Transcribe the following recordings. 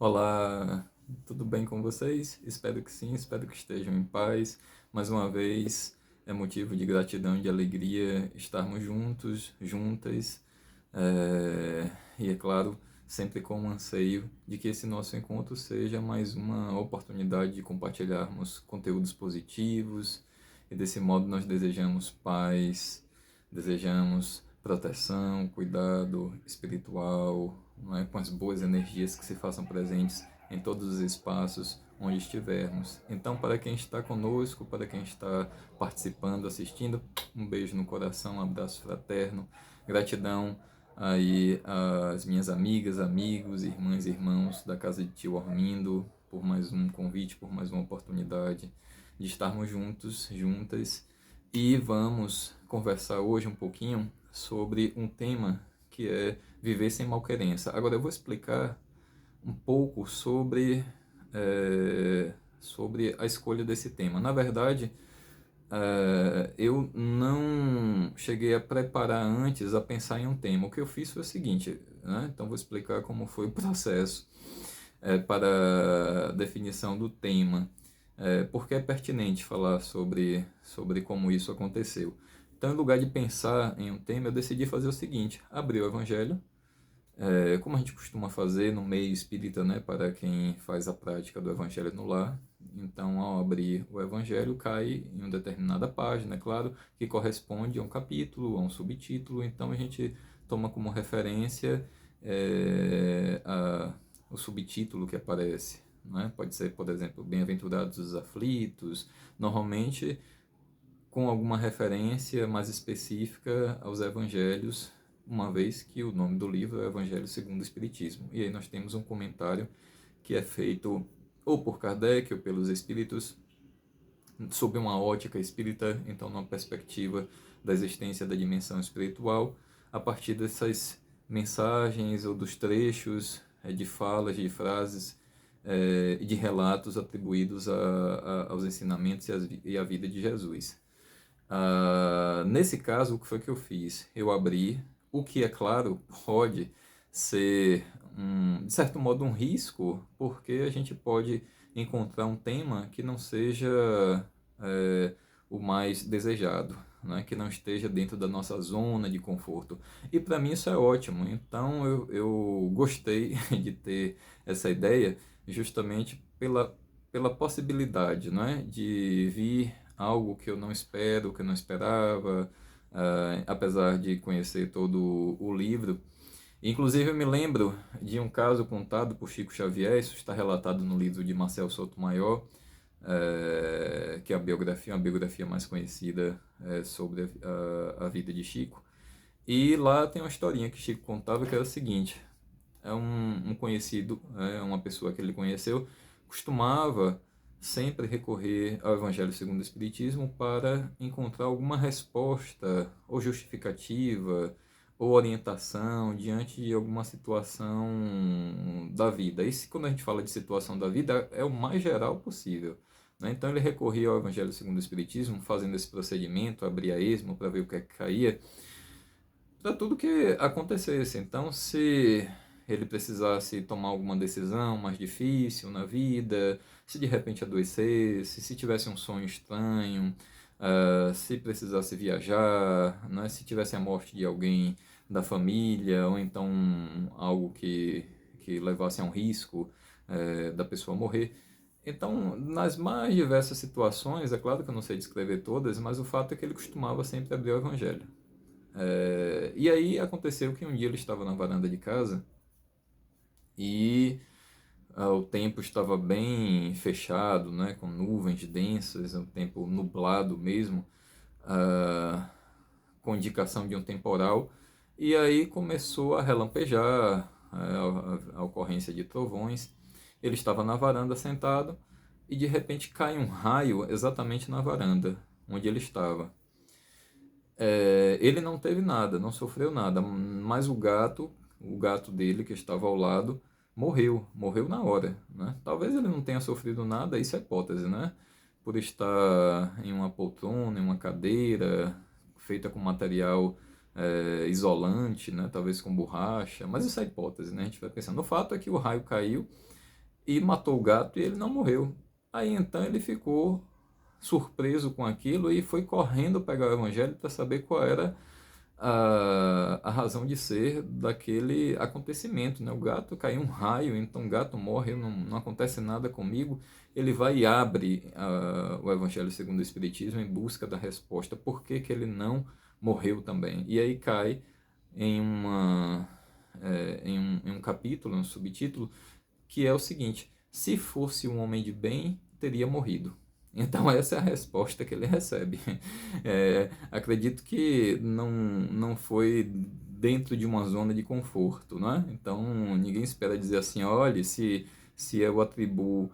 Olá, tudo bem com vocês? Espero que sim, espero que estejam em paz. Mais uma vez, é motivo de gratidão e de alegria estarmos juntos, juntas, e é claro, sempre com o anseio de que esse nosso encontro seja mais uma oportunidade de compartilharmos conteúdos positivos e desse modo nós desejamos paz, desejamos proteção, cuidado espiritual, não é? Com as boas energias que se façam presentes em todos os espaços onde estivermos. Então, para quem está conosco, para quem está participando, assistindo, um beijo no coração, um abraço fraterno, gratidão aí às minhas amigas, amigos, irmãs e irmãos da casa de tio Armindo por mais um convite, por mais uma oportunidade de estarmos juntos, juntas, e vamos conversar hoje um pouquinho sobre um tema que é viver sem malquerença. Agora eu vou explicar um pouco sobre a escolha desse tema. Na verdade, eu não cheguei a preparar antes, a pensar em um tema. O que eu fiz foi o seguinte, né? Então vou explicar como foi o processo para a definição do tema, porque é pertinente falar sobre como isso aconteceu. Então, em lugar de pensar em um tema, eu decidi fazer o seguinte: abrir o Evangelho, como a gente costuma fazer no meio espírita, né, para quem faz a prática do Evangelho no lar. Então, ao abrir o Evangelho, cai em uma determinada página, é claro, que corresponde a um capítulo, a um subtítulo. Então, a gente toma como referência o subtítulo que aparece. Né? Pode ser, por exemplo, Bem-aventurados os aflitos, normalmente com alguma referência mais específica aos evangelhos, uma vez que o nome do livro é Evangelho segundo o Espiritismo. E aí nós temos um comentário que é feito ou por Kardec ou pelos espíritos, sob uma ótica espírita, então numa perspectiva da existência da dimensão espiritual, a partir dessas mensagens ou dos trechos de falas, de frases e de relatos atribuídos aos ensinamentos e à vida de Jesus. Nesse caso, o que foi que eu fiz? Eu abri, o que é claro pode ser, de certo modo, um risco, porque a gente pode encontrar um tema que não seja é, o mais desejado, né? Que não esteja dentro da nossa zona de conforto. E para mim isso é ótimo. Então eu gostei de ter essa ideia justamente pela possibilidade, né? De vir algo que eu não espero, que eu não esperava, apesar de conhecer todo o livro. Inclusive, eu me lembro de um caso contado por Chico Xavier, isso está relatado no livro de Marcel Sotomayor, que é uma biografia mais conhecida sobre a vida de Chico. E lá tem uma historinha que Chico contava que era o seguinte: um conhecido, uma pessoa que ele conheceu, costumava sempre recorrer ao Evangelho segundo o Espiritismo para encontrar alguma resposta ou justificativa ou orientação diante de alguma situação da vida. Isso, quando a gente fala de situação da vida, é o mais geral possível. Né? Então ele recorria ao Evangelho segundo o Espiritismo, fazendo esse procedimento, abria a esmo para ver o que é que caía, para tudo que acontecesse. Então, se ele precisasse tomar alguma decisão mais difícil na vida, se de repente adoecesse, se tivesse um sonho estranho, se precisasse viajar, né, se tivesse a morte de alguém da família, ou então algo que levasse a um risco da pessoa morrer. Então, nas mais diversas situações, é claro que eu não sei descrever todas, mas o fato é que ele costumava sempre abrir o Evangelho. E aí aconteceu que um dia ele estava na varanda de casa e o tempo estava bem fechado, né, com nuvens densas, um tempo nublado mesmo, ah, com indicação de um temporal. E aí começou a relampejar, a ocorrência de trovões. Ele estava na varanda sentado e de repente cai um raio exatamente na varanda onde ele estava. Ele não teve nada, não sofreu nada, mas o gato dele que estava ao lado, morreu na hora, né? Talvez ele não tenha sofrido nada, isso é hipótese, né? Por estar em uma poltrona, em uma cadeira, feita com material isolante, né? Talvez com borracha, mas isso é hipótese, né? A gente vai pensando. O fato é que o raio caiu e matou o gato e ele não morreu. Aí então ele ficou surpreso com aquilo e foi correndo pegar o evangelho para saber qual era a razão de ser daquele acontecimento, né? O gato caiu um raio, então o gato morre, não acontece nada comigo. Ele vai e abre o Evangelho segundo o Espiritismo em busca da resposta, por que que ele não morreu também? E aí cai em, em um capítulo, um subtítulo, que é o seguinte: se fosse um homem de bem, teria morrido. Então essa é a resposta que ele recebe. Acredito que não foi dentro de uma zona de conforto, né? Então ninguém espera dizer assim, olha, se eu atribuo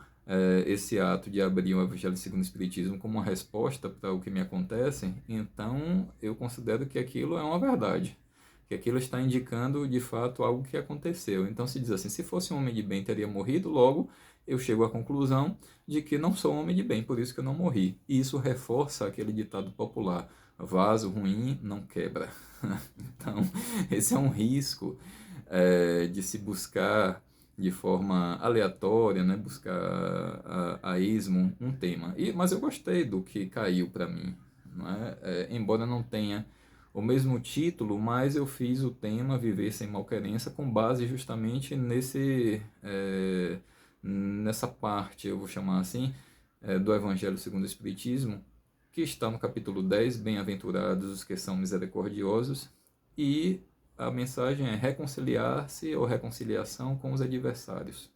esse ato de abrir o Evangelho segundo o Espiritismo como uma resposta para o que me acontece, então eu considero que aquilo é uma verdade, que aquilo está indicando de fato algo que aconteceu. Então se diz assim, se fosse um homem de bem teria morrido, logo eu chego à conclusão de que não sou um homem de bem, por isso que eu não morri. E isso reforça aquele ditado popular, vaso ruim não quebra. Então esse é um risco de se buscar de forma aleatória, né, buscar a esmo um tema. Mas eu gostei do que caiu para mim, não é? Embora não tenha o mesmo título, mas eu fiz o tema Viver Sem Malquerença com base justamente nessa parte, eu vou chamar assim, do Evangelho segundo o Espiritismo, que está no capítulo 10, Bem-aventurados os que são misericordiosos, e a mensagem é reconciliar-se ou reconciliação com os adversários.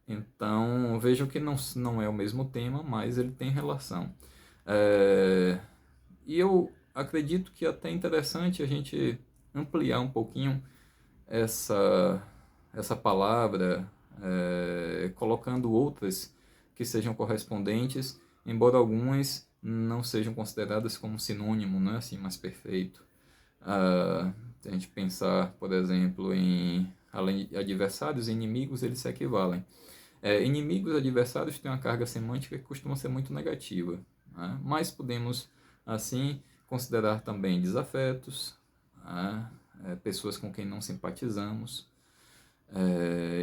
Então, vejam que não é o mesmo tema, mas ele tem relação. E eu acredito que é até interessante a gente ampliar um pouquinho essa palavra, colocando outras que sejam correspondentes, embora algumas não sejam consideradas como sinônimo, não é assim, mais perfeito. Se a gente pensar, por exemplo, além de adversários, inimigos, eles se equivalem. Inimigos, adversários têm uma carga semântica que costuma ser muito negativa, né? Mas podemos, assim, considerar também desafetos, né? Pessoas com quem não simpatizamos.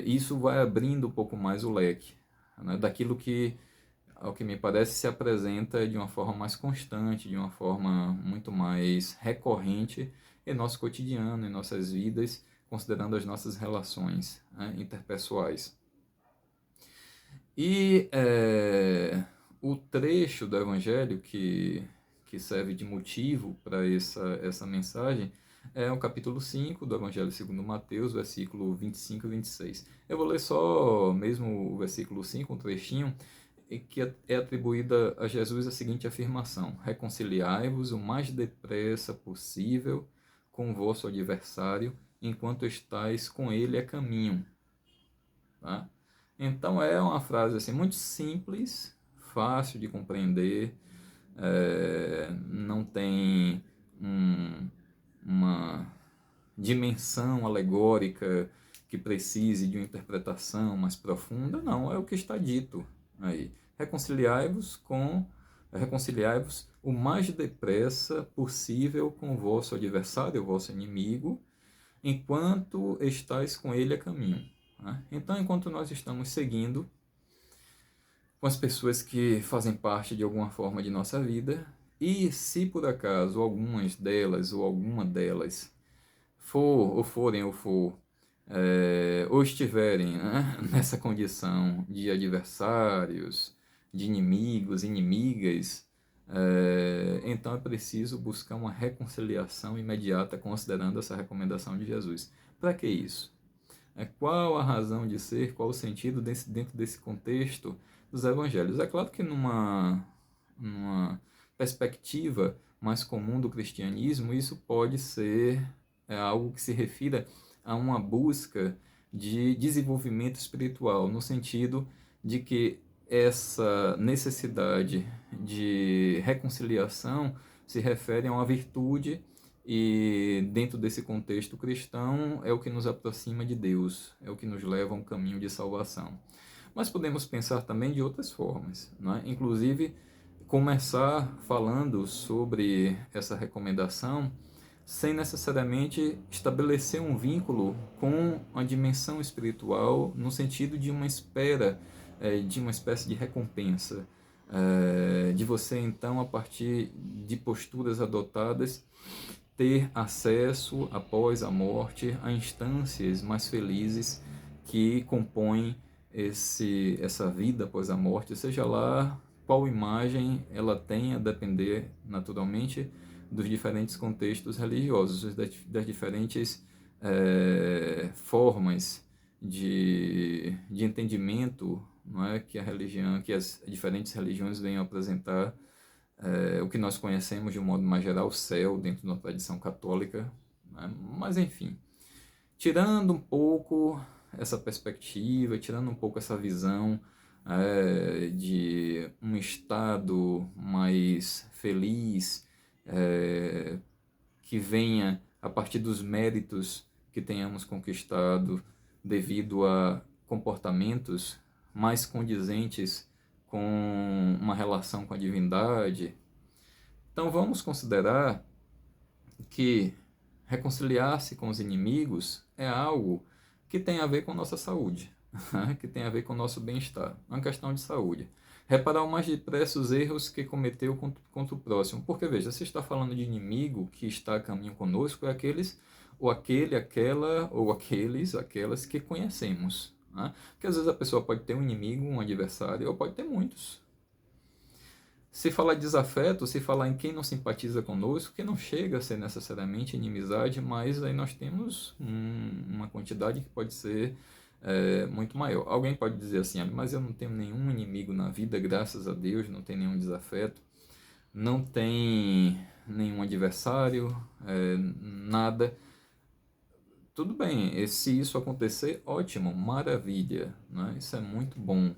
Isso vai abrindo um pouco mais o leque, né? Daquilo que, ao que me parece, se apresenta de uma forma mais constante, de uma forma muito mais recorrente em nosso cotidiano, em nossas vidas, considerando as nossas relações, né, interpessoais. E o trecho do Evangelho que serve de motivo para essa mensagem é o capítulo 5 do Evangelho segundo Mateus, versículo 25 e 26. Eu vou ler só mesmo o versículo 5, um trechinho, que é atribuída a Jesus a seguinte afirmação: reconciliai-vos o mais depressa possível com o vosso adversário, enquanto estáis com ele a caminho. Tá? Então é uma frase assim, muito simples, fácil de compreender, não tem uma dimensão alegórica que precise de uma interpretação mais profunda, não, é o que está dito aí. Reconciliai-vos o mais depressa possível com o vosso adversário, o vosso inimigo, enquanto estáis com ele a caminho. Né? Então, enquanto nós estamos seguindo com as pessoas que fazem parte de alguma forma de nossa vida, e se por acaso algumas delas ou alguma delas ou estiverem, né, nessa condição de adversários, de inimigos, inimigas, então é preciso buscar uma reconciliação imediata, considerando essa recomendação de Jesus. Para que isso? Qual a razão de ser, qual o sentido dentro desse contexto dos evangelhos? É claro que numa perspectiva mais comum do cristianismo, isso pode ser algo que se refira a uma busca de desenvolvimento espiritual, no sentido de que essa necessidade de reconciliação se refere a uma virtude e dentro desse contexto cristão é o que nos aproxima de Deus, é o que nos leva a um caminho de salvação. Mas podemos pensar também de outras formas, né? Inclusive começar falando sobre essa recomendação sem necessariamente estabelecer um vínculo com a dimensão espiritual no sentido de uma espera, de uma espécie de recompensa, de você então, a partir de posturas adotadas, ter acesso após a morte a instâncias mais felizes que compõem essa vida após a morte, seja lá qual imagem ela tenha, a depender naturalmente dos diferentes contextos religiosos, das diferentes formas de entendimento, não é, que a religião, que as diferentes religiões vêm apresentar, o que nós conhecemos de um modo mais geral, o céu, dentro da tradição católica, né? Mas enfim, tirando um pouco essa perspectiva, tirando um pouco essa visão de um estado mais feliz, que venha a partir dos méritos que tenhamos conquistado devido a comportamentos mais condizentes com uma relação com a divindade. Então vamos considerar que reconciliar-se com os inimigos é algo que tem a ver com nossa saúde, que tem a ver com o nosso bem-estar, é uma questão de saúde. Reparar o mais depressa os erros que cometeu contra o próximo, porque veja, se está falando de inimigo que está a caminho conosco, é aqueles, ou aquele, aquela, ou aqueles, aquelas que conhecemos. Né? Porque às vezes a pessoa pode ter um inimigo, um adversário, ou pode ter muitos. Se falar de desafeto, se falar em quem não simpatiza conosco, que não chega a ser necessariamente inimizade, mas aí nós temos uma quantidade que pode ser muito maior. Alguém pode dizer assim, mas eu não tenho nenhum inimigo na vida, graças a Deus, não tenho nenhum desafeto, não tem nenhum adversário, nada. Tudo bem, e se isso acontecer, ótimo, maravilha, né? Isso é muito bom.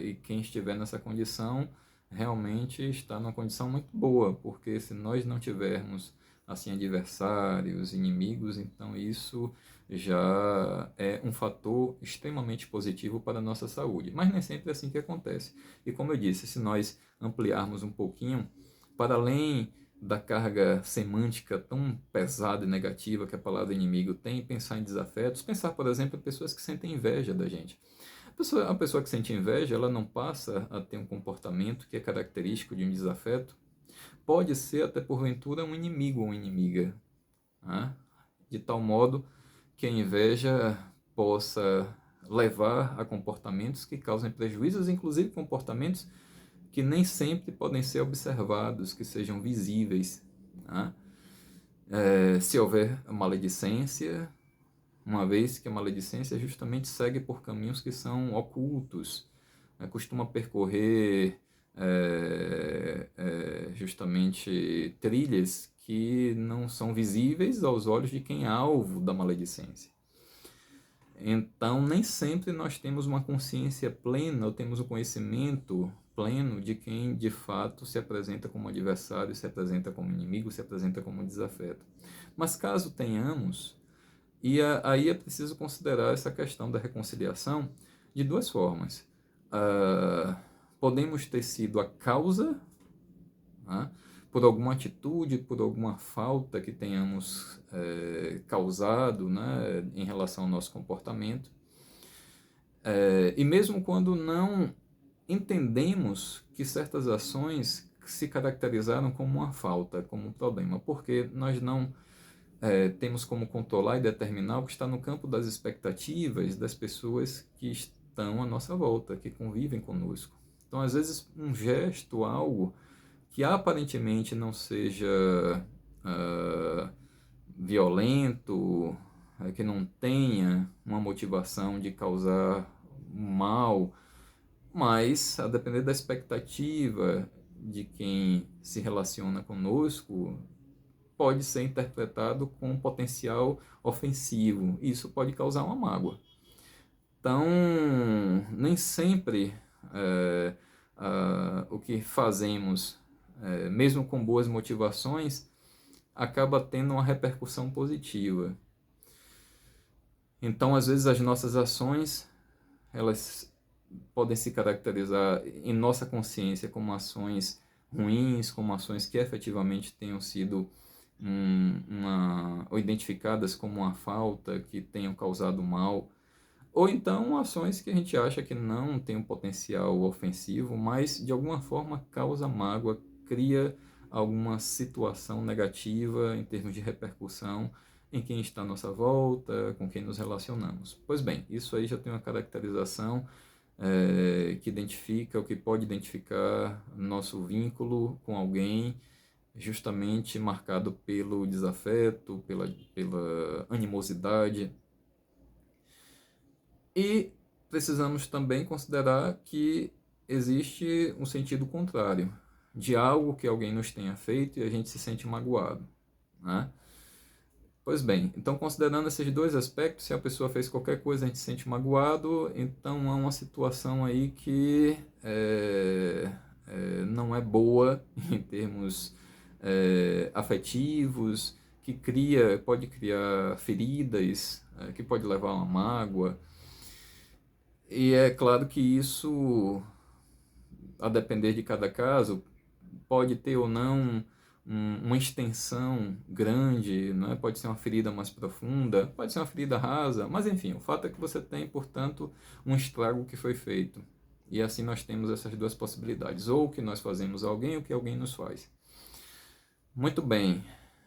E quem estiver nessa condição realmente está numa condição muito boa, porque se nós não tivermos assim adversários, inimigos, então isso já é um fator extremamente positivo para a nossa saúde. Mas nem sempre é assim que acontece. E como eu disse, se nós ampliarmos um pouquinho, para além da carga semântica tão pesada e negativa que a palavra inimigo tem, pensar em desafetos, pensar, por exemplo, em pessoas que sentem inveja da gente. A pessoa que sente inveja, ela não passa a ter um comportamento que é característico de um desafeto. Pode ser até porventura um inimigo ou inimiga, né? De tal modo que a inveja possa levar a comportamentos que causem prejuízos, inclusive comportamentos que nem sempre podem ser observados, que sejam visíveis. Né? Se houver maledicência, uma vez que a maledicência justamente segue por caminhos que são ocultos, costuma percorrer justamente trilhas que não são visíveis aos olhos de quem é alvo da maledicência. Então, nem sempre nós temos uma consciência plena, ou temos o conhecimento pleno de quem de fato se apresenta como adversário, se apresenta como inimigo, se apresenta como desafeto. Mas caso tenhamos, aí é preciso considerar essa questão da reconciliação de duas formas. Podemos ter sido a causa, né, por alguma atitude, por alguma falta que tenhamos causado, né, em relação ao nosso comportamento. E mesmo quando não entendemos que certas ações se caracterizaram como uma falta, como um problema, porque nós não temos como controlar e determinar o que está no campo das expectativas das pessoas que estão à nossa volta, que convivem conosco. Então, às vezes, um gesto, algo que aparentemente não seja violento, que não tenha uma motivação de causar mal, mas, a depender da expectativa de quem se relaciona conosco, pode ser interpretado com um potencial ofensivo. Isso pode causar uma mágoa. Então, nem sempre o que fazemos, mesmo com boas motivações, acaba tendo uma repercussão positiva. Então, às vezes, as nossas ações, elas podem se caracterizar em nossa consciência como ações ruins, como ações que efetivamente tenham sido ou identificadas como uma falta que tenham causado mal, ou então ações que a gente acha que não tem um potencial ofensivo, mas de alguma forma causa mágoa, cria alguma situação negativa em termos de repercussão em quem está à nossa volta, com quem nos relacionamos. Pois bem, isso aí já tem uma caracterização que identifica, o que pode identificar nosso vínculo com alguém, justamente marcado pelo desafeto, pela animosidade. E precisamos também considerar que existe um sentido contrário, de algo que alguém nos tenha feito e a gente se sente magoado, né? Pois bem, então considerando esses dois aspectos, se a pessoa fez qualquer coisa e a gente se sente magoado, então há uma situação aí que não é boa em termos afetivos, que pode criar feridas, que pode levar a uma mágoa. E é claro que isso, a depender de cada caso, pode ter ou não uma extensão grande, né? Pode ser uma ferida mais profunda, pode ser uma ferida rasa, mas enfim, o fato é que você tem, portanto, um estrago que foi feito. E assim nós temos essas duas possibilidades, ou o que nós fazemos a alguém, ou o que alguém nos faz. Muito bem,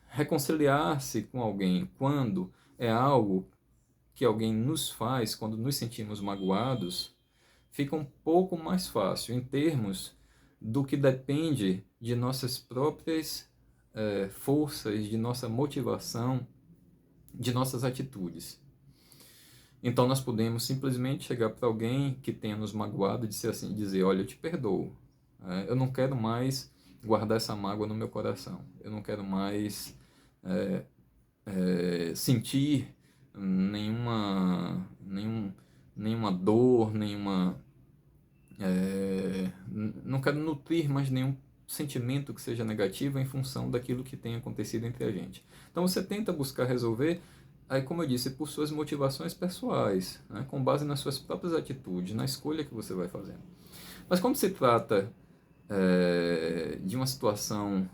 reconciliar-se com alguém quando é algo que alguém nos faz, quando nos sentimos magoados, fica um pouco mais fácil em termos do que depende de nossas próprias forças, de nossa motivação, de nossas atitudes. Então nós podemos simplesmente chegar para alguém que tenha nos magoado e dizer, olha, eu te perdoo. Eu não quero mais guardar essa mágoa no meu coração. Eu não quero mais sentir nenhuma dor, não quero nutrir mais nenhum sentimento que seja negativo em função daquilo que tem acontecido entre a gente. Então você tenta buscar resolver, aí como eu disse, por suas motivações pessoais, né, com base nas suas próprias atitudes, na escolha que você vai fazendo. Mas quando se trata de uma situação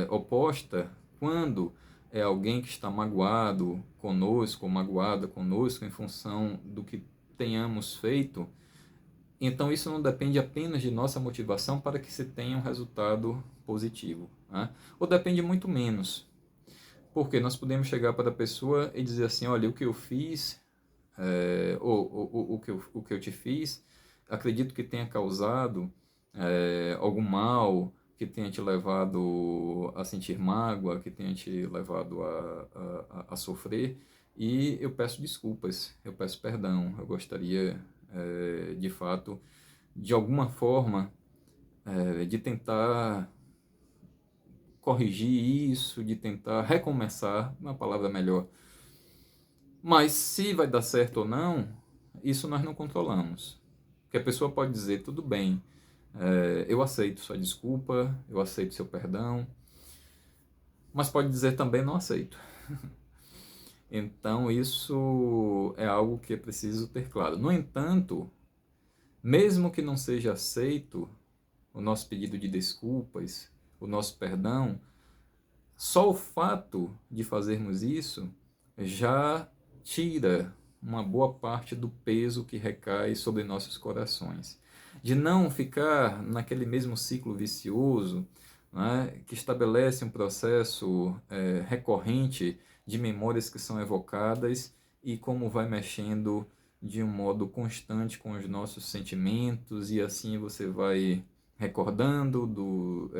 oposta, quando é alguém que está magoado conosco, ou magoada conosco em função do que tenhamos feito, então isso não depende apenas de nossa motivação para que se tenha um resultado positivo, né? Ou depende muito menos, porque nós podemos chegar para a pessoa e dizer assim, olha, o que eu fiz, o que eu te fiz, acredito que tenha causado algum mal, que tenha te levado a sentir mágoa, que tenha te levado a sofrer, e eu peço desculpas, eu peço perdão, eu gostaria, de fato, de alguma forma, de tentar corrigir isso, de tentar recomeçar, uma palavra melhor. Mas se vai dar certo ou não, isso nós não controlamos. Porque a pessoa pode dizer, tudo bem, eu aceito sua desculpa, eu aceito seu perdão, mas pode dizer também não aceito. Então isso é algo que é preciso ter claro. No entanto, mesmo que não seja aceito o nosso pedido de desculpas, o nosso perdão, só o fato de fazermos isso já tira uma boa parte do peso que recai sobre nossos corações. De não ficar naquele mesmo ciclo vicioso, né, que estabelece um processo recorrente de memórias que são evocadas e como vai mexendo de um modo constante com os nossos sentimentos, e assim você vai recordando do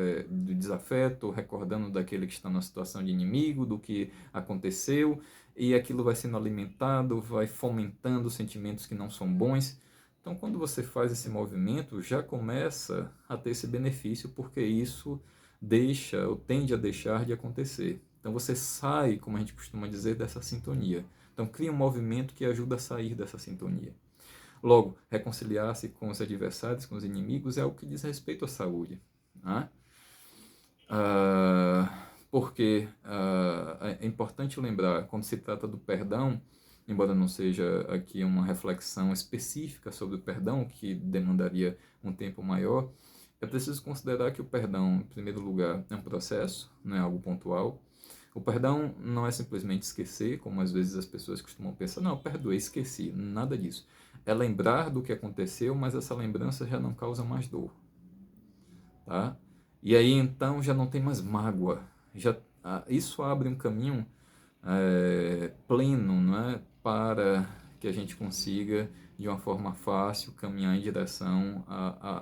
desafeto, recordando daquele que está numa situação de inimigo, do que aconteceu, e aquilo vai sendo alimentado, vai fomentando sentimentos que não são bons. Então, quando você faz esse movimento, já começa a ter esse benefício, porque isso deixa ou tende a deixar de acontecer. Então, você sai, como a gente costuma dizer, dessa sintonia. Então, cria um movimento que ajuda a sair dessa sintonia. Logo, reconciliar-se com os adversários, com os inimigos, é o que diz respeito à saúde. Né? Porque é importante lembrar, quando se trata do perdão, embora não seja aqui uma reflexão específica sobre o perdão, que demandaria um tempo maior, é preciso considerar que o perdão, em primeiro lugar, é um processo, não é algo pontual. O perdão não é simplesmente esquecer, como às vezes as pessoas costumam pensar, não, eu perdoei, esqueci, nada disso. É lembrar do que aconteceu, mas essa lembrança já não causa mais dor, tá? E aí então já não tem mais mágoa, isso abre um caminho pleno, não é? Para que a gente consiga, de uma forma fácil, caminhar em direção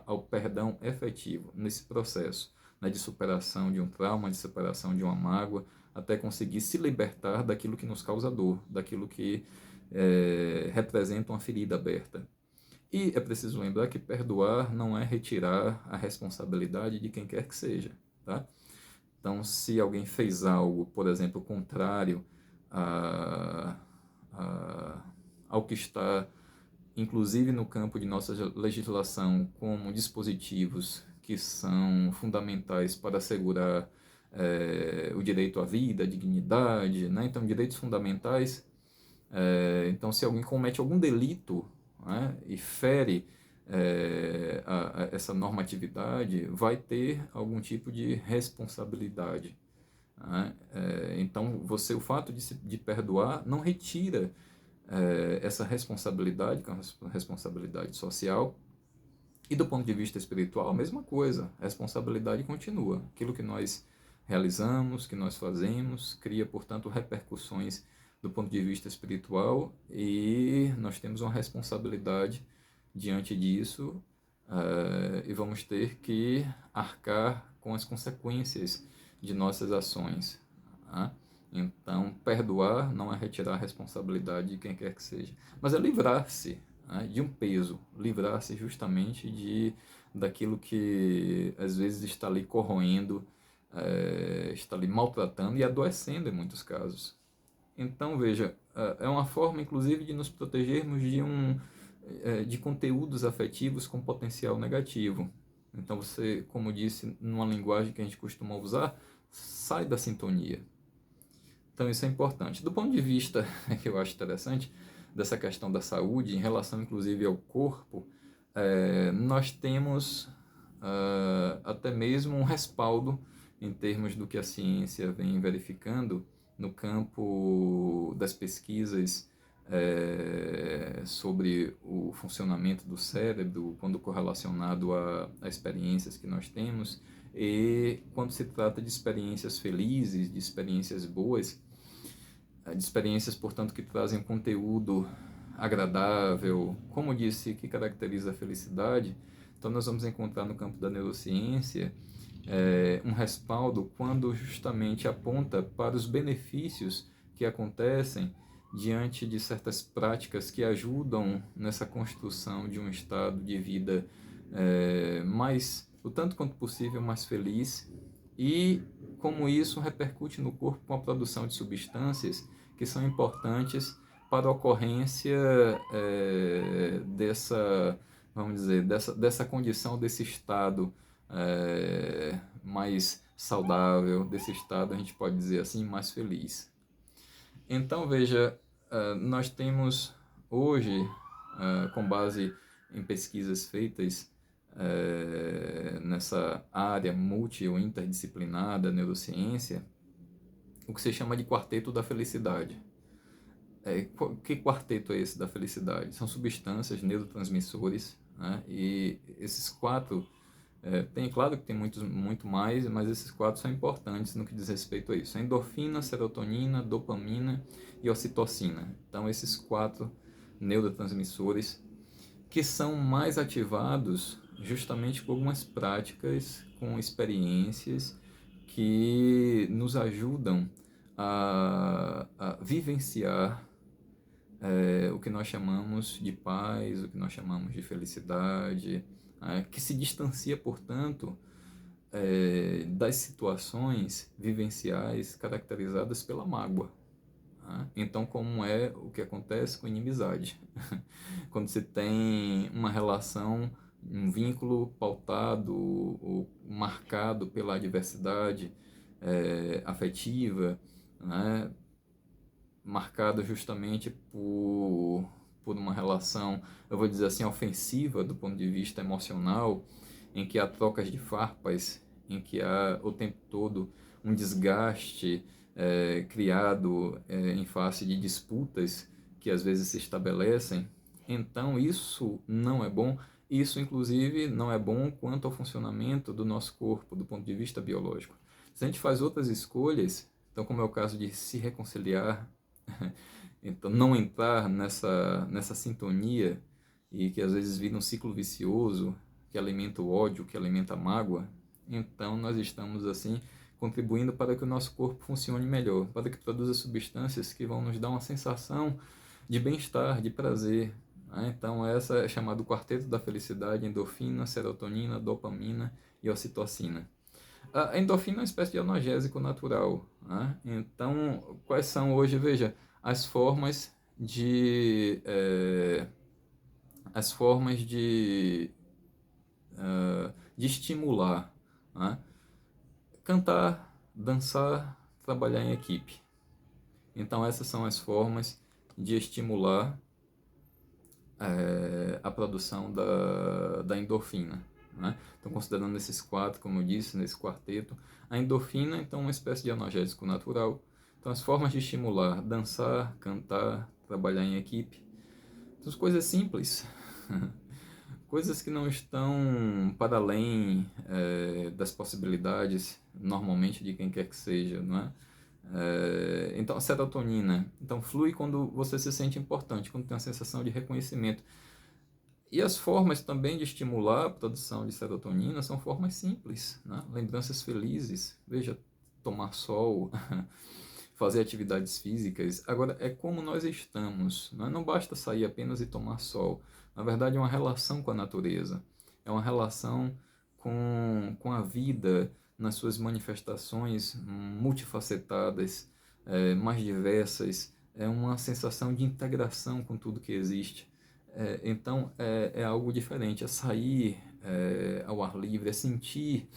ao perdão efetivo nesse processo, né, de superação de um trauma, de superação de uma mágoa, até conseguir se libertar daquilo que nos causa dor, daquilo que representa uma ferida aberta. E é preciso lembrar que perdoar não é retirar a responsabilidade de quem quer que seja, tá? Então, se alguém fez algo, por exemplo, contrário a, a, ao que está, inclusive no campo de nossa legislação, como dispositivos que são fundamentais para assegurar o direito à vida, à dignidade, né? Então, direitos fundamentais. Então, se alguém comete algum delito, né, e fere essa normatividade, vai ter algum tipo de responsabilidade. Né? Então, o fato de perdoar não retira essa responsabilidade, que é uma responsabilidade social, e do ponto de vista espiritual, a mesma coisa, a responsabilidade continua. Aquilo que nós realizamos, que nós fazemos, cria, portanto, repercussões do ponto de vista espiritual, e nós temos uma responsabilidade diante disso, e vamos ter que arcar com as consequências de nossas ações. Tá? Então, perdoar não é retirar a responsabilidade de quem quer que seja, mas é livrar-se, né, de um peso, livrar-se justamente daquilo que às vezes está ali corroendo, está ali maltratando e adoecendo em muitos casos. Então, veja, é uma forma, inclusive, de nos protegermos de conteúdos afetivos com potencial negativo. Então, você, como disse, numa linguagem que a gente costuma usar, sai da sintonia. Então, isso é importante. Do ponto de vista que eu acho interessante, dessa questão da saúde, em relação, inclusive, ao corpo, nós temos até mesmo um respaldo em termos do que a ciência vem verificando no campo das pesquisas sobre o funcionamento do cérebro, quando correlacionado a experiências que nós temos, e quando se trata de experiências felizes, de experiências boas, de experiências, portanto, que trazem conteúdo agradável, como disse, que caracteriza a felicidade. Então, nós vamos encontrar no campo da neurociência um respaldo quando justamente aponta para os benefícios que acontecem diante de certas práticas que ajudam nessa construção de um estado de vida mais, o tanto quanto possível, mais feliz, e como isso repercute no corpo com a produção de substâncias que são importantes para a ocorrência vamos dizer, dessa condição, desse estado mais saudável, desse estado, a gente pode dizer assim, mais feliz. Então, veja, nós temos hoje, com base em pesquisas feitas nessa área multi ou interdisciplinar da neurociência, o que se chama de quarteto da felicidade. Que quarteto é esse da felicidade? São substâncias, neurotransmissores, né? E esses quatro, claro que tem muito mais, mas esses quatro são importantes no que diz respeito a isso. A endorfina, serotonina, dopamina e ocitocina. Então, esses quatro neurotransmissores que são mais ativados justamente por algumas práticas com experiências que nos ajudam a vivenciar o que nós chamamos de paz, o que nós chamamos de felicidade, que se distancia, portanto, das situações vivenciais caracterizadas pela mágoa. Então, como é o que acontece com inimizade? Quando você tem uma relação, um vínculo pautado ou marcado pela adversidade afetiva, né? Marcado justamente por uma relação, eu vou dizer assim, ofensiva do ponto de vista emocional, em que há trocas de farpas, em que há o tempo todo um desgaste criado em face de disputas que às vezes se estabelecem. Então isso não é bom. Isso, inclusive, não é bom quanto ao funcionamento do nosso corpo, do ponto de vista biológico. Se a gente faz outras escolhas, então, como é o caso de se reconciliar, então não entrar nessa sintonia e que às vezes vira um ciclo vicioso que alimenta o ódio, que alimenta a mágoa, então nós estamos assim contribuindo para que o nosso corpo funcione melhor, para que produza substâncias que vão nos dar uma sensação de bem-estar, de prazer. Né? Então essa é chamada o quarteto da felicidade: endorfina, serotonina, dopamina e ocitocina. A endorfina é uma espécie de analgésico natural. Né? Então, quais são hoje, veja, as formas as formas de estimular, né? Cantar, dançar, trabalhar em equipe. Então essas são as formas de estimular a produção da endorfina. Né? Então, considerando esses quatro, como eu disse, nesse quarteto, a endorfina então, é uma espécie de analgésico natural. Então, as formas de estimular: dançar, cantar, trabalhar em equipe. Então, coisas simples, coisas que não estão para além das possibilidades, normalmente, de quem quer que seja, não é? Então, a serotonina. Então, flui quando você se sente importante, quando tem a sensação de reconhecimento. E as formas também de estimular a produção de serotonina são formas simples, né? Lembranças felizes, veja, tomar sol, fazer atividades físicas. Agora, é como nós estamos, né? Não basta sair apenas e tomar sol. Na verdade, é uma relação com a natureza, é uma relação com a vida nas suas manifestações multifacetadas, mais diversas. É uma sensação de integração com tudo que existe. Então é algo diferente, é sair ao ar livre, é sentir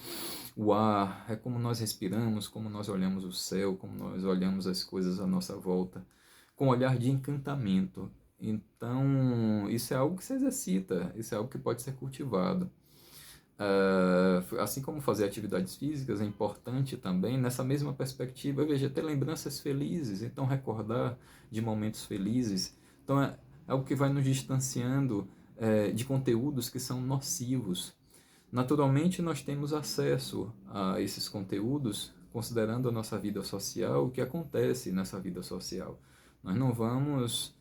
o ar, é como nós respiramos, como nós olhamos o céu, como nós olhamos as coisas à nossa volta, com um olhar de encantamento. Então isso é algo que se exercita, isso é algo que pode ser cultivado. Assim como fazer atividades físicas é importante também, nessa mesma perspectiva, veja, ter lembranças felizes, então recordar de momentos felizes. Então é algo que vai nos distanciando de conteúdos que são nocivos. Naturalmente, nós temos acesso a esses conteúdos, considerando a nossa vida social, o que acontece nessa vida social. Nós não vamos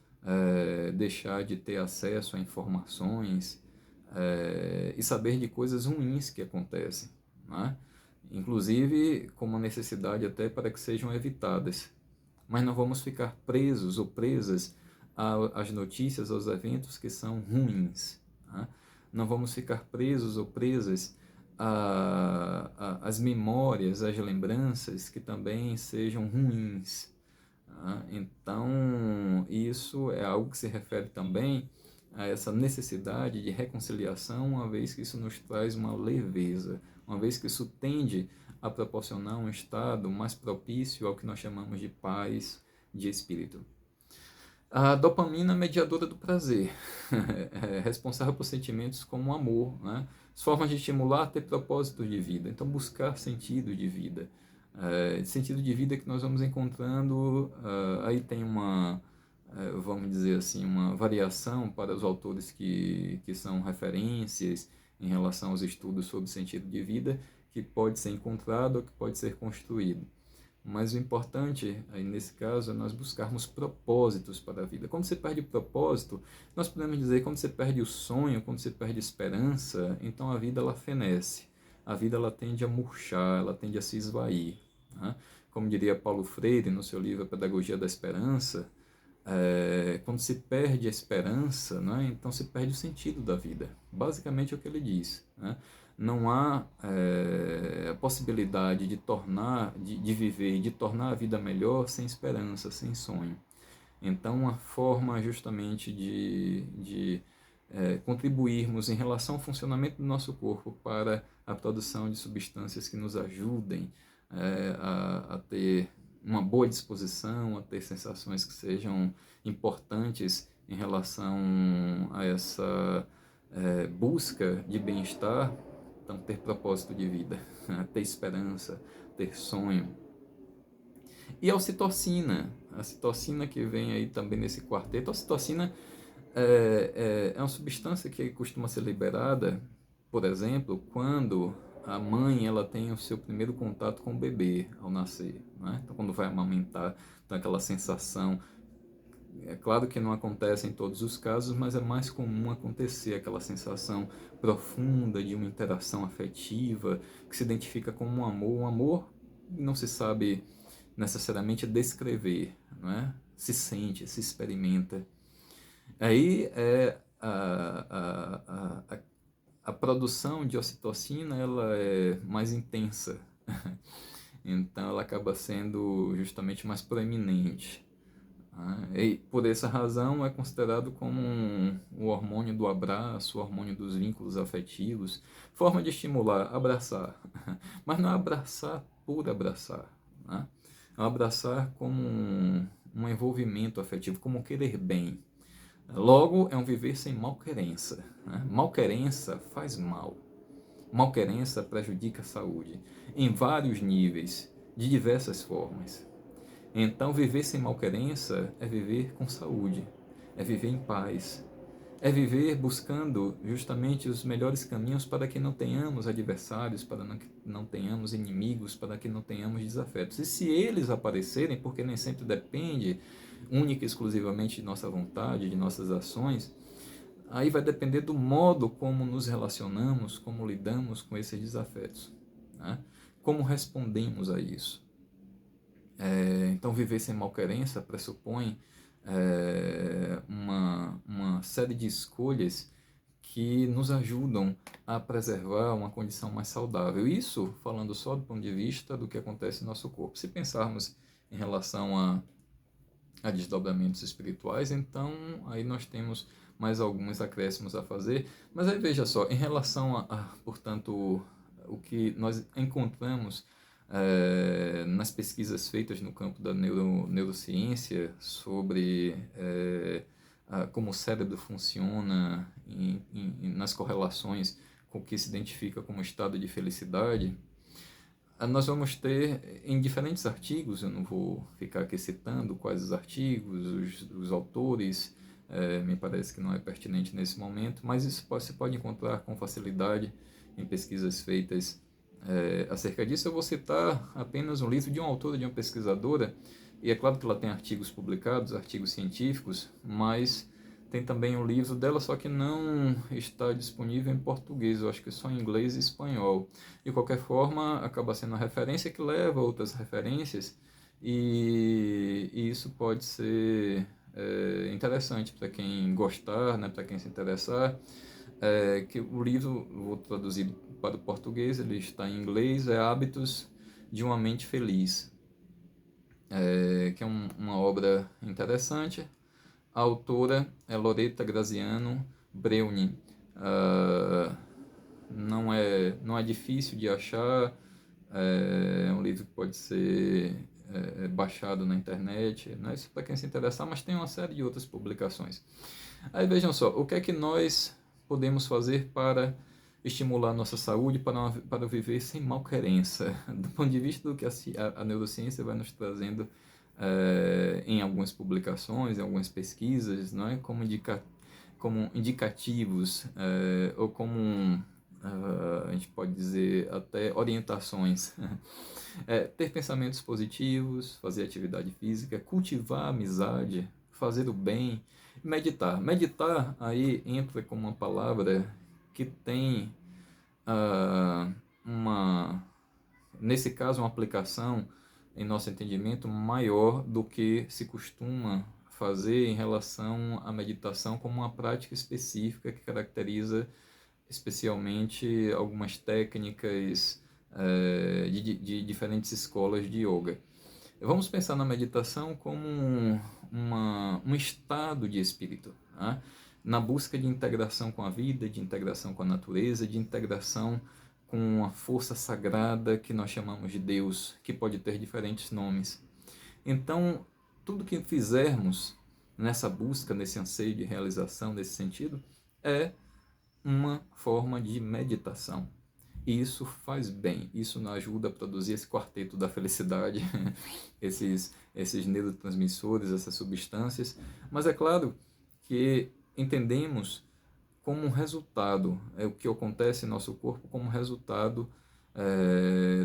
deixar de ter acesso a informações e saber de coisas ruins que acontecem, né? Inclusive com uma necessidade até para que sejam evitadas. Mas não vamos ficar presos ou presas às notícias, aos eventos que são ruins. Né? Não vamos ficar presos ou presas às memórias, às lembranças que também sejam ruins. Né? Então, isso é algo que se refere também a essa necessidade de reconciliação, uma vez que isso nos traz uma leveza, uma vez que isso tende a proporcionar um estado mais propício ao que nós chamamos de paz de espírito. A dopamina é mediadora do prazer, é responsável por sentimentos como amor, né? As formas de estimular ter propósito de vida, então buscar sentido de vida. Sentido de vida que nós vamos encontrando, aí tem vamos dizer assim, uma variação para os autores que são referências em relação aos estudos sobre sentido de vida, que pode ser encontrado ou que pode ser construído. Mas o importante, aí nesse caso, é nós buscarmos propósitos para a vida. Quando você perde propósito, nós podemos dizer, quando você perde o sonho, quando você perde a esperança, então a vida ela fenece. A vida ela tende a murchar, ela tende a se esvair. Né? Como diria Paulo Freire no seu livro A Pedagogia da Esperança, quando se perde a esperança, né, então se perde o sentido da vida. Basicamente é o que ele diz. Né? Não há a possibilidade de viver, de tornar a vida melhor sem esperança, sem sonho. Então, uma forma justamente de contribuirmos em relação ao funcionamento do nosso corpo para a produção de substâncias que nos ajudem a ter uma boa disposição, a ter sensações que sejam importantes em relação a essa busca de bem-estar. Então, ter propósito de vida, ter esperança, ter sonho. E a ocitocina que vem aí também nesse quarteto. A ocitocina é uma substância que costuma ser liberada, por exemplo, quando a mãe ela tem o seu primeiro contato com o bebê ao nascer, né? Então, quando vai amamentar, tem aquela sensação. É claro que não acontece em todos os casos, mas é mais comum acontecer aquela sensação profunda de uma interação afetiva que se identifica como um amor. Um amor não se sabe necessariamente descrever, não é? Se sente, se experimenta. Aí a produção de ocitocina ela é mais intensa, então ela acaba sendo justamente mais proeminente. E por essa razão é considerado como o hormônio do abraço, o hormônio dos vínculos afetivos, forma de estimular, abraçar, mas não é abraçar por abraçar, né? É um abraçar como um envolvimento afetivo, como um querer bem. Logo, é um viver sem malquerença, né? Malquerença faz mal. Malquerença prejudica a saúde, em vários níveis, de diversas formas. Então, viver sem malquerença é viver com saúde, é viver em paz, é viver buscando justamente os melhores caminhos para que não tenhamos adversários, para que não tenhamos inimigos, para que não tenhamos desafetos. E se eles aparecerem, porque nem sempre depende única e exclusivamente de nossa vontade, de nossas ações, aí vai depender do modo como nos relacionamos, como lidamos com esses desafetos, né? Como respondemos a isso. Então, viver sem malquerença pressupõe uma série de escolhas que nos ajudam a preservar uma condição mais saudável. Isso falando só do ponto de vista do que acontece no nosso corpo. Se pensarmos em relação a desdobramentos espirituais, então aí nós temos mais alguns acréscimos a fazer. Mas aí veja só, em relação portanto, o que nós encontramos nas pesquisas feitas no campo da neurociência sobre como o cérebro funciona nas correlações com o que se identifica como estado de felicidade, nós vamos ter em diferentes artigos, eu não vou ficar aqui citando quais os artigos, os autores, me parece que não é pertinente nesse momento, mas isso se pode encontrar com facilidade em pesquisas feitas acerca disso. Eu vou citar apenas um livro de uma autora, de uma pesquisadora, e é claro que ela tem artigos publicados, artigos científicos, mas tem também um livro dela, só que não está disponível em português, eu acho que só em inglês e espanhol. De qualquer forma, acaba sendo a referência que leva a outras referências, e isso pode ser interessante para quem gostar, né, para quem se interessar. Que o livro, vou traduzir para o português, ele está em inglês, é Hábitos de uma Mente Feliz, que é uma obra interessante. A autora é Loretta Graziano Breuni. Não é difícil de achar, é um livro que pode ser baixado na internet, né? Isso para quem se interessar, mas tem uma série de outras publicações. Aí vejam só, o que é que nós podemos fazer para estimular nossa saúde, para viver sem malquerença, do ponto de vista do que a neurociência vai nos trazendo em algumas publicações, em algumas pesquisas, não é? Como indicativos, ou como a gente pode dizer até orientações. Ter pensamentos positivos, fazer atividade física, cultivar a amizade, fazer o bem, meditar. Meditar aí entra como uma palavra que tem nesse caso, uma aplicação em nosso entendimento maior do que se costuma fazer em relação à meditação como uma prática específica que caracteriza especialmente algumas técnicas de diferentes escolas de yoga. Vamos pensar na meditação como um estado de espírito, né? Na busca de integração com a vida, de integração com a natureza, de integração com a força sagrada que nós chamamos de Deus, que pode ter diferentes nomes. Então, tudo que fizermos nessa busca, nesse anseio de realização, nesse sentido, é uma forma de meditação. isso faz bem, isso nos ajuda a produzir esse quarteto da felicidade, esses neurotransmissores, essas substâncias, mas é claro que entendemos como um resultado, é o que acontece em nosso corpo como resultado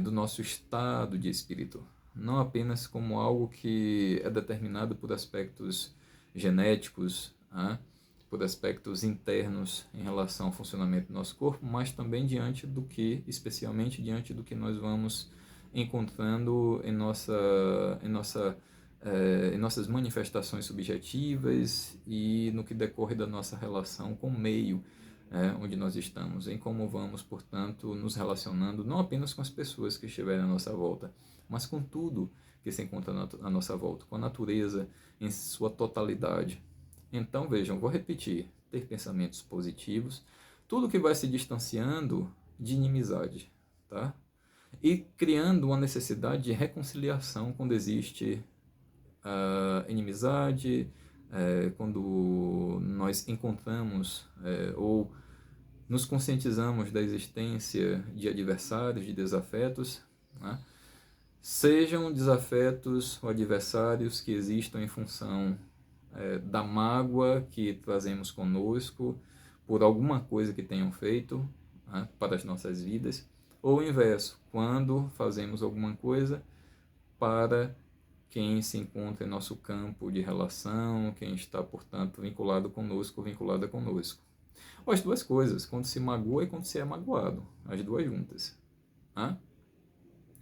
do nosso estado de espírito, não apenas como algo que é determinado por aspectos genéticos, né? Por aspectos internos em relação ao funcionamento do nosso corpo, mas também especialmente diante do que nós vamos encontrando em nossas manifestações subjetivas e no que decorre da nossa relação com o meio onde nós estamos, em como vamos, portanto, nos relacionando não apenas com as pessoas que estiverem à nossa volta, mas com tudo que se encontra à nossa volta, com a natureza em sua totalidade. Então, vejam, vou repetir, ter pensamentos positivos, tudo que vai se distanciando de inimizade, tá? E criando uma necessidade de reconciliação quando existe inimizade, quando nós encontramos ou nos conscientizamos da existência de adversários, de desafetos, né? Sejam desafetos ou adversários que existam em função da mágoa que trazemos conosco por alguma coisa que tenham feito, né, para as nossas vidas, ou o inverso, quando fazemos alguma coisa para quem se encontra em nosso campo de relação, quem está, portanto, vinculado conosco, vinculada conosco. Ou as duas coisas, quando se magoa e quando se é magoado, as duas juntas. Né?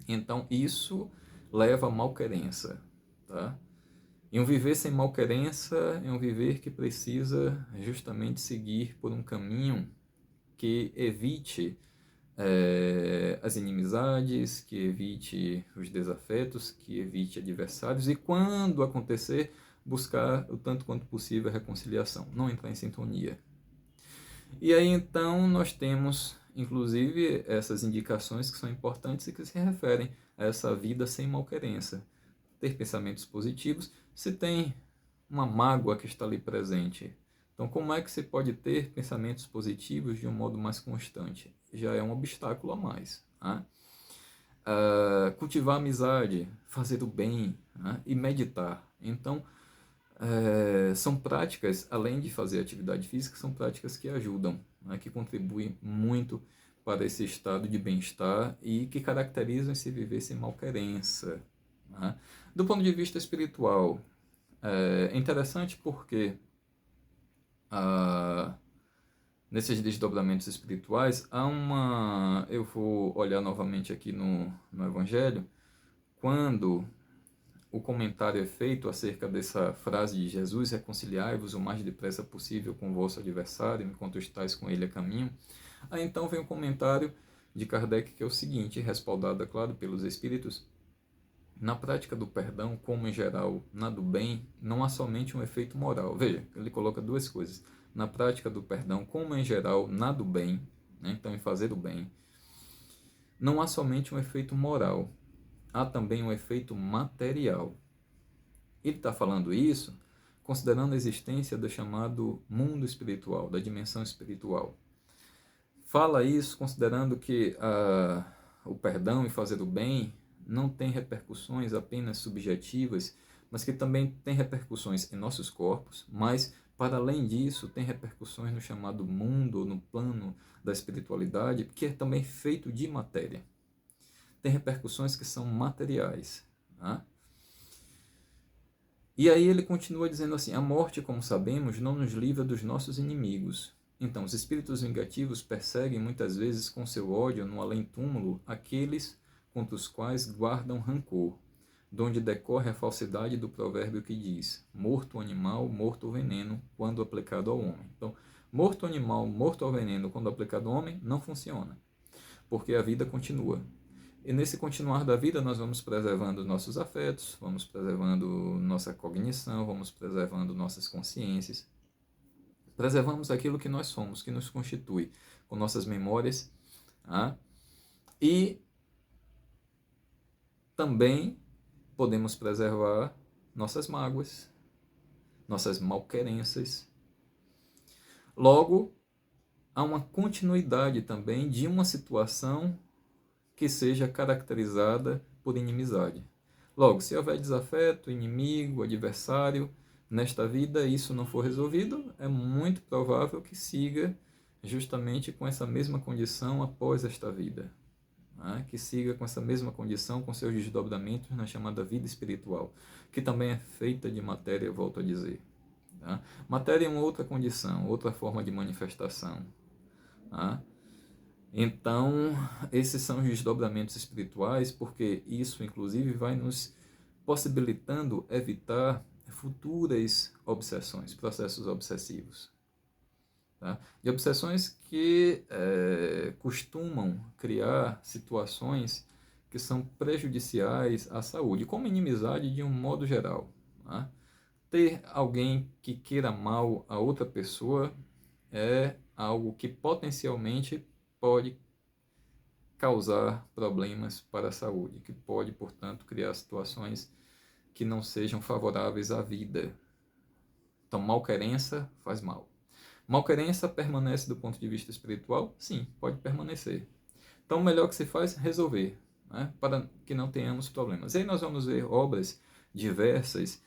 Então, isso leva a malquerença. Tá? E um viver sem malquerença é um viver que precisa justamente seguir por um caminho que evite as inimizades, que evite os desafetos, que evite adversários e, quando acontecer, buscar o tanto quanto possível a reconciliação, não entrar em sintonia. E aí então nós temos, inclusive, essas indicações que são importantes e que se referem a essa vida sem malquerença. Ter pensamentos positivos, se tem uma mágoa que está ali presente. Então, como é que se pode ter pensamentos positivos de um modo mais constante? Já é um obstáculo a mais. Né? Cultivar amizade, fazer o bem, né? E meditar. Então, são práticas, além de fazer atividade física, são práticas que ajudam, né? Que contribuem muito para esse estado de bem-estar e que caracterizam esse viver sem malquerença. Né? Do ponto de vista espiritual, é interessante porque nesses desdobramentos espirituais há uma... Eu vou olhar novamente aqui no Evangelho, quando o comentário é feito acerca dessa frase de Jesus: reconciliai-vos o mais depressa possível com o vosso adversário, enquanto estáis com ele a caminho. Aí então vem o comentário de Kardec, que é o seguinte, respaldado, é claro, pelos Espíritos: na prática do perdão, como em geral na do bem, não há somente um efeito moral. Veja, ele coloca duas coisas. Na prática do perdão, como em geral na do bem, né? Então em fazer o bem, não há somente um efeito moral, há também um efeito material. Ele está falando isso considerando a existência do chamado mundo espiritual, da dimensão espiritual. Fala isso considerando que o perdão e fazer o bem não tem repercussões apenas subjetivas, mas que também tem repercussões em nossos corpos, mas, para além disso, tem repercussões no chamado mundo, no plano da espiritualidade, que é também feito de matéria. Tem repercussões que são materiais. Tá? E aí ele continua dizendo assim: a morte, como sabemos, não nos livra dos nossos inimigos. Então, os espíritos vingativos perseguem muitas vezes com seu ódio no além-túmulo aqueles contra os quais guardam rancor, donde decorre a falsidade do provérbio que diz: morto o animal, morto o veneno, quando aplicado ao homem. Então, morto o animal, morto ao veneno, quando aplicado ao homem, não funciona, porque a vida continua. E nesse continuar da vida nós vamos preservando nossos afetos, vamos preservando nossa cognição, vamos preservando nossas consciências, preservamos aquilo que nós somos, que nos constitui, com nossas memórias, tá? E também podemos preservar nossas mágoas, nossas malquerenças. Logo, há uma continuidade também de uma situação que seja caracterizada por inimizade. Logo, se houver desafeto, inimigo, adversário, nesta vida isso não for resolvido, é muito provável que siga justamente com essa mesma condição após esta vida. Né? Que siga com essa mesma condição, com seus desdobramentos na chamada vida espiritual, que também é feita de matéria, volto a dizer. Tá? Matéria é uma outra condição, outra forma de manifestação. Tá? Então, esses são os desdobramentos espirituais, porque isso, inclusive, vai nos possibilitando evitar futuras obsessões, processos obsessivos. Tá? E obsessões que costumam criar situações que são prejudiciais à saúde, como inimizade de um modo geral. Tá? Ter alguém que queira mal a outra pessoa é algo que potencialmente pode causar problemas para a saúde, que pode, portanto, criar situações que não sejam favoráveis à vida. Então, malquerença faz mal. Malquerença permanece do ponto de vista espiritual? Sim, pode permanecer. Então, o melhor que se faz é resolver, né, para que não tenhamos problemas. E aí nós vamos ver obras diversas,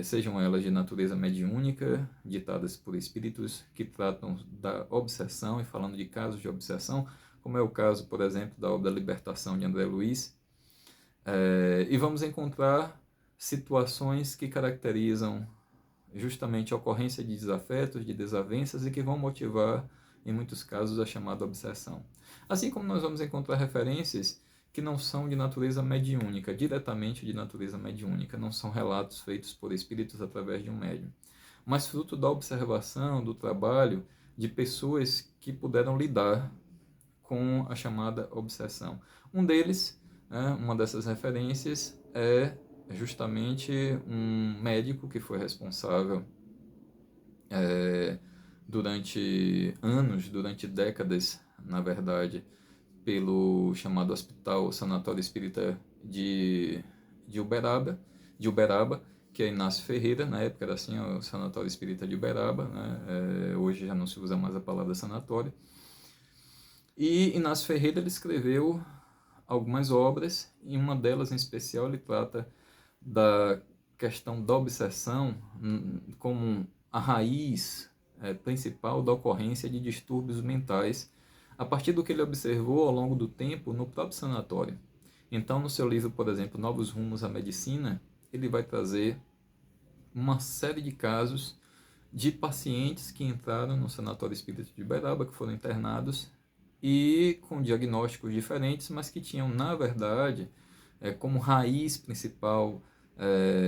sejam elas de natureza mediúnica, ditadas por espíritos que tratam da obsessão e falando de casos de obsessão, como é o caso, por exemplo, da obra Libertação de André Luiz. E vamos encontrar situações que caracterizam justamente a ocorrência de desafetos, de desavenças e que vão motivar, em muitos casos, a chamada obsessão. Assim como nós vamos encontrar referências que não são de natureza mediúnica, diretamente de natureza mediúnica, não são relatos feitos por espíritos através de um médium, mas fruto da observação, do trabalho de pessoas que puderam lidar com a chamada obsessão. Um deles, uma dessas referências, é justamente um médico que foi responsável durante anos, durante décadas, na verdade, pelo chamado Hospital Sanatório Espírita de Uberaba, que é Inácio Ferreira, na época era assim, o Sanatório Espírita de Uberaba, né? Hoje já não se usa mais a palavra sanatório. E Inácio Ferreira ele escreveu algumas obras, e uma delas em especial ele trata da questão da obsessão como a raiz principal da ocorrência de distúrbios mentais, a partir do que ele observou ao longo do tempo no próprio sanatório. Então, no seu livro, por exemplo, Novos Rumos à Medicina, ele vai trazer uma série de casos de pacientes que entraram no Sanatório Espírita de Uberaba, que foram internados e com diagnósticos diferentes, mas que tinham, na verdade, como raiz principal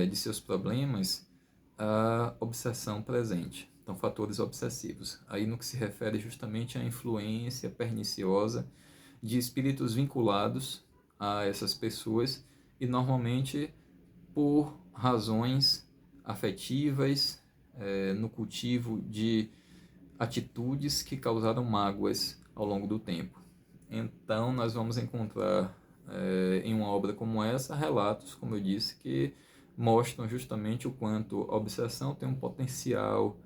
de seus problemas a obsessão presente. Então, fatores obsessivos. Aí no que se refere justamente à influência perniciosa de espíritos vinculados a essas pessoas e normalmente por razões afetivas, no cultivo de atitudes que causaram mágoas ao longo do tempo. Então, nós vamos encontrar em uma obra como essa relatos, como eu disse, que mostram justamente o quanto a obsessão tem um potencial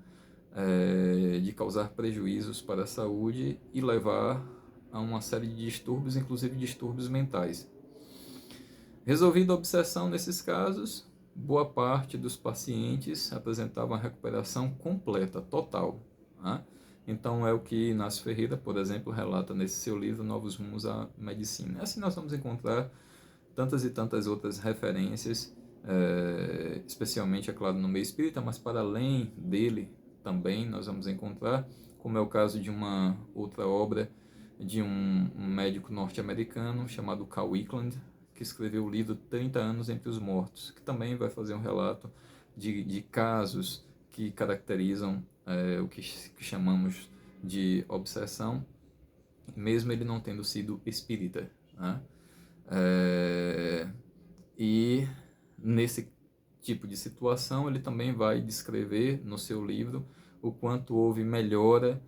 de causar prejuízos para a saúde e levar a uma série de distúrbios, inclusive distúrbios mentais. Resolvida a obsessão nesses casos, boa parte dos pacientes apresentavam a recuperação completa, total. Né? Então é o que Inácio Ferreira, por exemplo, relata nesse seu livro Novos Rumos à Medicina. Assim nós vamos encontrar tantas e tantas outras referências, especialmente, é claro, no meio espírita, mas para além dele também nós vamos encontrar, como é o caso de uma outra obra de um médico norte-americano chamado Carl Wickland, que escreveu o livro 30 anos entre os mortos, que também vai fazer um relato de casos que caracterizam o que chamamos de obsessão, mesmo ele não tendo sido espírita. Né? E nesse tipo de situação ele também vai descrever no seu livro o quanto houve melhora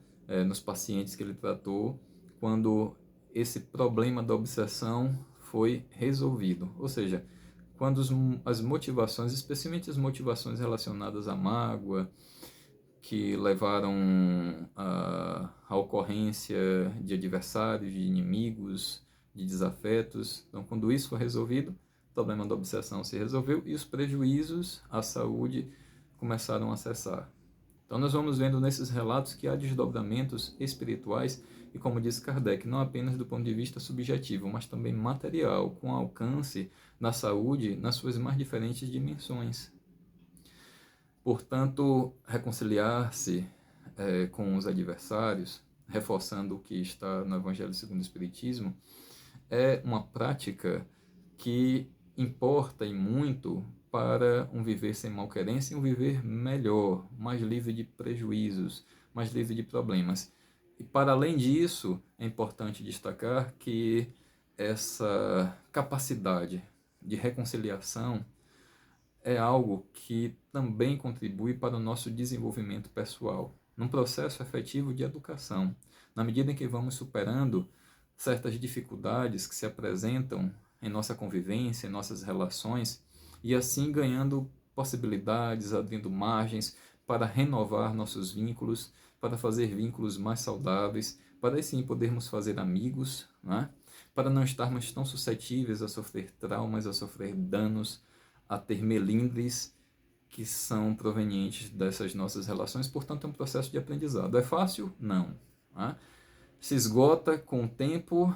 nos pacientes que ele tratou quando esse problema da obsessão foi resolvido. Ou seja, quando as motivações, especialmente as motivações relacionadas à mágoa, que levaram à ocorrência de adversários, de inimigos, de desafetos. Então, quando isso for resolvido, o problema da obsessão se resolveu e os prejuízos à saúde começaram a cessar. Então, nós vamos vendo nesses relatos que há desdobramentos espirituais e, como diz Kardec, não apenas do ponto de vista subjetivo, mas também material, com alcance na saúde nas suas mais diferentes dimensões. Portanto, reconciliar-se com os adversários, reforçando o que está no Evangelho segundo o Espiritismo, é uma prática que importa e muito para um viver sem malquerência e um viver melhor, mais livre de prejuízos, mais livre de problemas. E para além disso, é importante destacar que essa capacidade de reconciliação é algo que também contribui para o nosso desenvolvimento pessoal, num processo efetivo de educação. Na medida em que vamos superando certas dificuldades que se apresentam em nossa convivência, em nossas relações, e assim ganhando possibilidades, abrindo margens para renovar nossos vínculos, para fazer vínculos mais saudáveis, para assim podermos fazer amigos, né? Para não estarmos tão suscetíveis a sofrer traumas, a sofrer danos, a ter melindres que são provenientes dessas nossas relações. Portanto, é um processo de aprendizado. É fácil? Não. Né? Se esgota com o tempo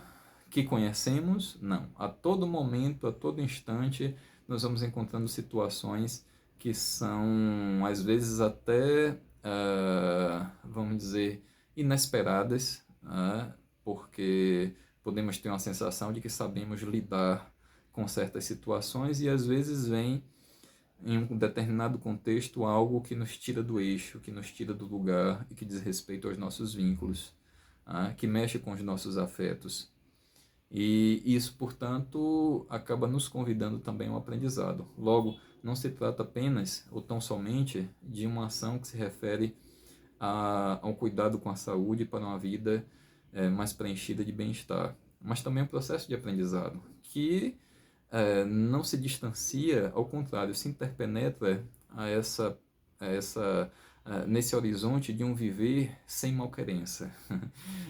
que conhecemos? Não. A todo momento, a todo instante, nós vamos encontrando situações que são, às vezes, até, vamos dizer, inesperadas, porque podemos ter uma sensação de que sabemos lidar com certas situações e, às vezes, vem em um determinado contexto algo que nos tira do eixo, que nos tira do lugar e que diz respeito aos nossos vínculos, que mexe com os nossos afetos. E isso, portanto, acaba nos convidando também ao aprendizado. Logo, não se trata apenas ou tão somente de uma ação que se refere ao cuidado com a saúde para uma vida mais preenchida de bem-estar, mas também um processo de aprendizado que não se distancia, ao contrário, se interpenetra nesse horizonte de um viver sem malquerença,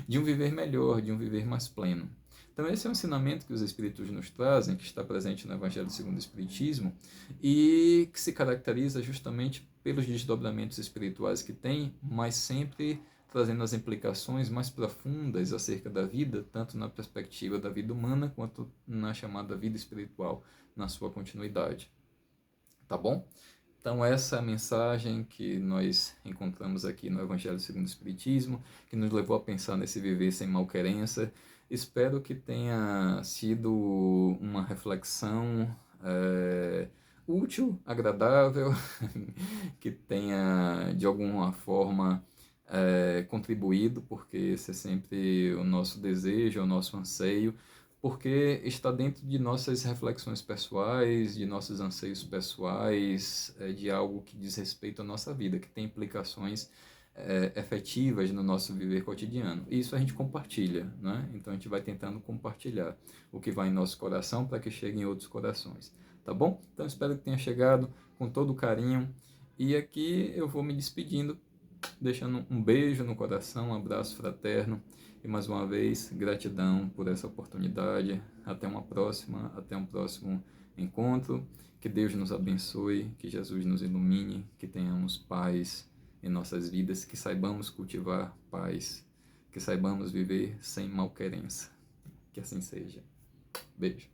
de um viver melhor, de um viver mais pleno. Então esse é um ensinamento que os Espíritos nos trazem, que está presente no Evangelho segundo o Espiritismo, e que se caracteriza justamente pelos desdobramentos espirituais que tem, mas sempre trazendo as implicações mais profundas acerca da vida, tanto na perspectiva da vida humana, quanto na chamada vida espiritual, na sua continuidade. Tá bom? Então essa é a mensagem que nós encontramos aqui no Evangelho segundo o Espiritismo, que nos levou a pensar nesse viver sem malquerença. Espero que tenha sido uma reflexão útil, agradável, que tenha de alguma forma contribuído, porque esse é sempre o nosso desejo, o nosso anseio, porque está dentro de nossas reflexões pessoais, de nossos anseios pessoais, de algo que diz respeito à nossa vida, que tem implicações efetivas no nosso viver cotidiano. E isso a gente compartilha, né? Então a gente vai tentando compartilhar o que vai em nosso coração para que chegue em outros corações, tá bom? Então espero que tenha chegado com todo carinho e aqui eu vou me despedindo, deixando um beijo no coração, um abraço fraterno e mais uma vez gratidão por essa oportunidade. Até uma próxima, até um próximo encontro. Que Deus nos abençoe, que Jesus nos ilumine, que tenhamos paz em nossas vidas, que saibamos cultivar paz, que saibamos viver sem malquerença. Que assim seja. Beijo.